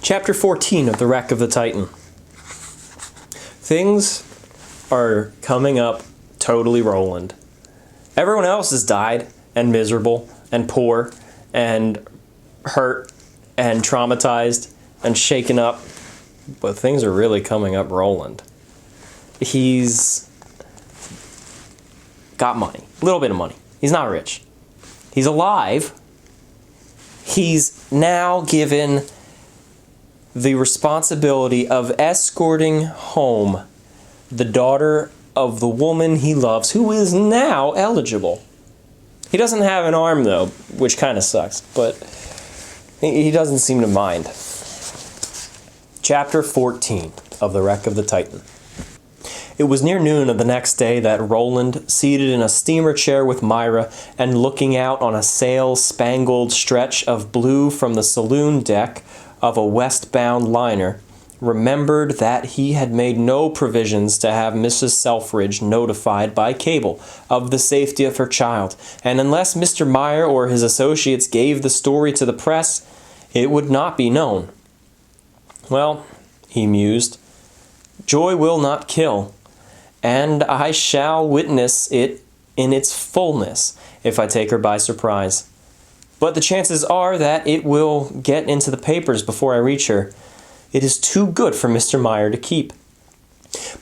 Chapter 14 of The Wreck of the Titan. Things are coming up totally Roland. Everyone else has died and miserable and poor and hurt and traumatized and shaken up, but things are really coming up Roland. He's got money, a little bit of money. He's not rich. He's alive. He's now given the responsibility of escorting home the daughter of the woman he loves, who is now eligible. He doesn't have an arm, though, which kind of sucks, but he doesn't seem to mind. Chapter 14 of The Wreck of the Titan. It was near noon of the next day that Roland, seated in a steamer chair with Myra and looking out on a sail-spangled stretch of blue from the saloon deck of a westbound liner, remembered that he had made no provisions to have Mrs. Selfridge notified by cable of the safety of her child, and unless Mr. Meyer or his associates gave the story to the press, it would not be known. Well, he mused, joy will not kill, and I shall witness it in its fullness if I take her by surprise. But the chances are that it will get into the papers before I reach her. It is too good for Mr. Meyer to keep.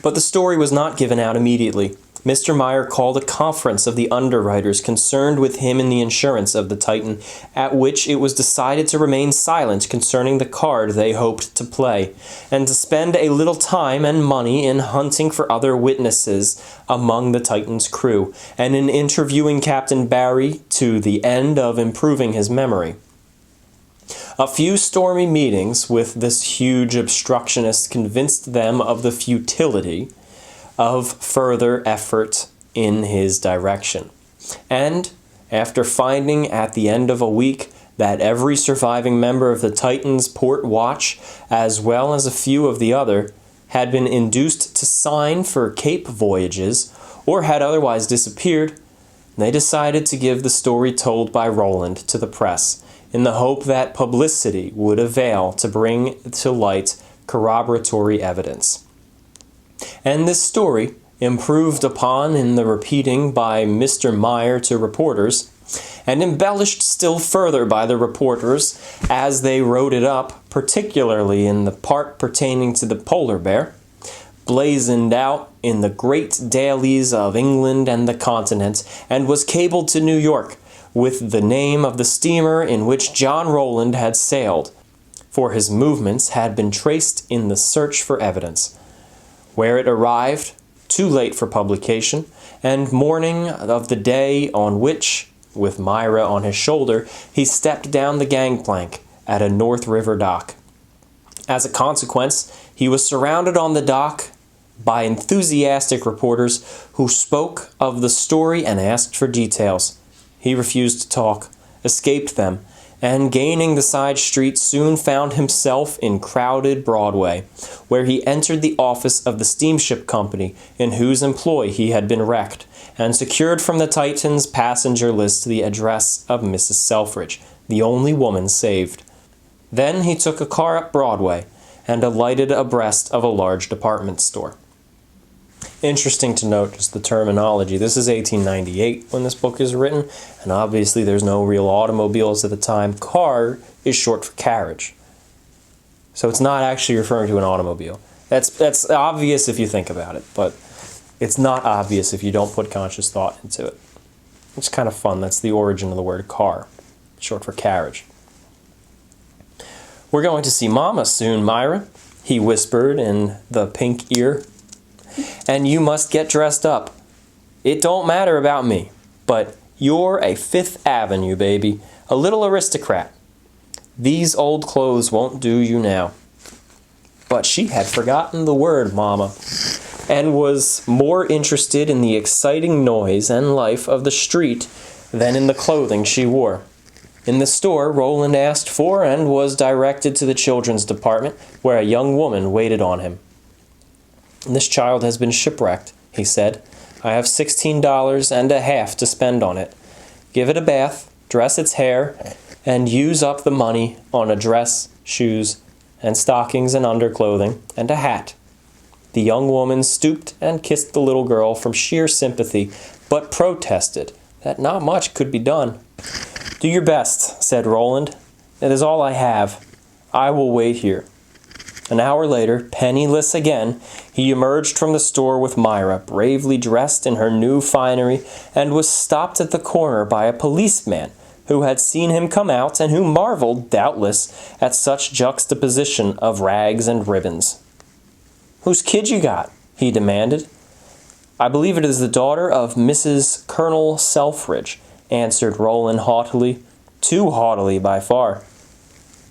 But the story was not given out immediately. Mr. Meyer called a conference of the underwriters concerned with him in the insurance of the Titan, at which it was decided to remain silent concerning the card they hoped to play, and to spend a little time and money in hunting for other witnesses among the Titan's crew, and in interviewing Captain Barry to the end of improving his memory. A few stormy meetings with this huge obstructionist convinced them of the futility of further effort in his direction. And after finding at the end of a week that every surviving member of the Titan's port watch, as well as a few of the other, had been induced to sign for Cape voyages or had otherwise disappeared, they decided to give the story told by Roland to the press, in the hope that publicity would avail to bring to light corroboratory evidence. And this story, improved upon in the repeating by Mr. Meyer to reporters, and embellished still further by the reporters as they wrote it up, particularly in the part pertaining to the polar bear, blazoned out in the great dailies of England and the continent, and was cabled to New York with the name of the steamer in which John Roland had sailed, for his movements had been traced in the search for evidence. Where it arrived, too late for publication, and morning of the day on which, with Myra on his shoulder, he stepped down the gangplank at a North River dock. As a consequence, he was surrounded on the dock by enthusiastic reporters who spoke of the story and asked for details. He refused to talk, escaped them, and gaining the side street soon found himself in crowded Broadway, where he entered the office of the steamship company in whose employ he had been wrecked, and secured from the Titan's passenger list the address of Mrs. Selfridge, the only woman saved. Then he took a car up Broadway and alighted abreast of a large department store. Interesting to note just the terminology. This is 1898 when this book is written, and obviously there's no real automobiles at the time. Car is short for carriage. So it's not actually referring to an automobile. That's obvious if you think about it, but it's not obvious if you don't put conscious thought into it. It's kind of fun. That's the origin of the word car, short for carriage. We're going to see Mama soon, Myra, he whispered in the pink ear. And you must get dressed up. It don't matter about me, but you're a Fifth Avenue baby, a little aristocrat. These old clothes won't do you now. But she had forgotten the word Mama, and was more interested in the exciting noise and life of the street than in the clothing she wore. In the store, Roland asked for and was directed to the children's department, where a young woman waited on him. This child has been shipwrecked, he said. I have $16.50 to spend on it. Give it a bath, dress its hair, and use up the money on a dress, shoes, and stockings and underclothing, and a hat. The young woman stooped and kissed the little girl from sheer sympathy, but protested that not much could be done. "Do your best," said Roland. "It is all I have. I will wait here." An hour later, penniless again, he emerged from the store with Myra, bravely dressed in her new finery, and was stopped at the corner by a policeman who had seen him come out and who marveled, doubtless, at such juxtaposition of rags and ribbons. "Whose kid you got?" he demanded. "I believe it is the daughter of Mrs. Colonel Selfridge," answered Roland haughtily, too haughtily by far.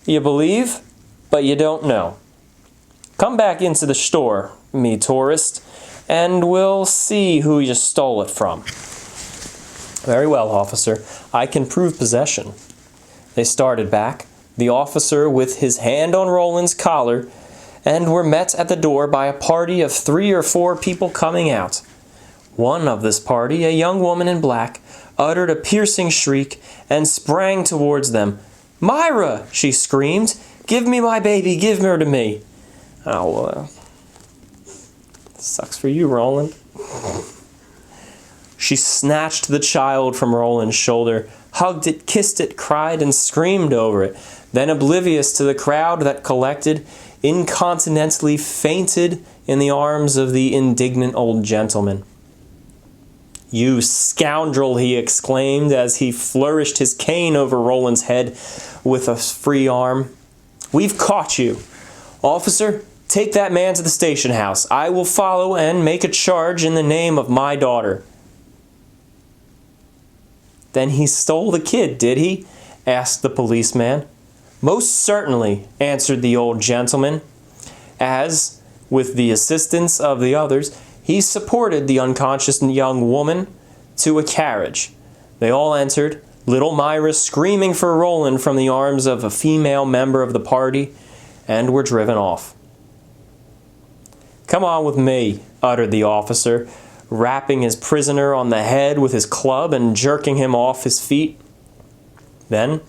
"You believe, but you don't know. Come back into the store, me tourist, and we'll see who you stole it from." "Very well, officer. I can prove possession." They started back, the officer with his hand on Roland's collar, and were met at the door by a party of 3 or 4 people coming out. One of this party, a young woman in black, uttered a piercing shriek and sprang towards them. "Myra!" she screamed. "Give me my baby! Give her to me!" "Oh, sucks for you, Roland." She snatched the child from Roland's shoulder, hugged it, kissed it, cried and screamed over it, then, oblivious to the crowd that collected, incontinently fainted in the arms of the indignant old gentleman. "You scoundrel!" he exclaimed as he flourished his cane over Roland's head with a free arm. "We've caught you! Officer, take that man to the station house. I will follow and make a charge in the name of my daughter." "Then he stole the kid, did he?" asked the policeman. "Most certainly," answered the old gentleman, as, with the assistance of the others, he supported the unconscious young woman to a carriage. They all entered, little Myra screaming for Roland from the arms of a female member of the party, and were driven off. "Come on with me," uttered the officer, rapping his prisoner on the head with his club and jerking him off his feet. Then,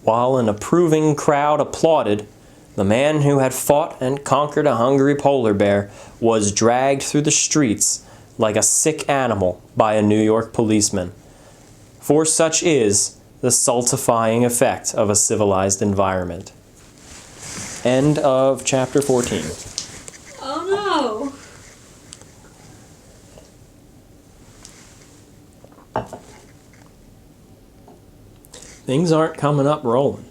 while an approving crowd applauded, the man who had fought and conquered a hungry polar bear was dragged through the streets like a sick animal by a New York policeman. For such is the stultifying effect of a civilized environment. End of chapter 14. Oh no! Things aren't coming up rolling.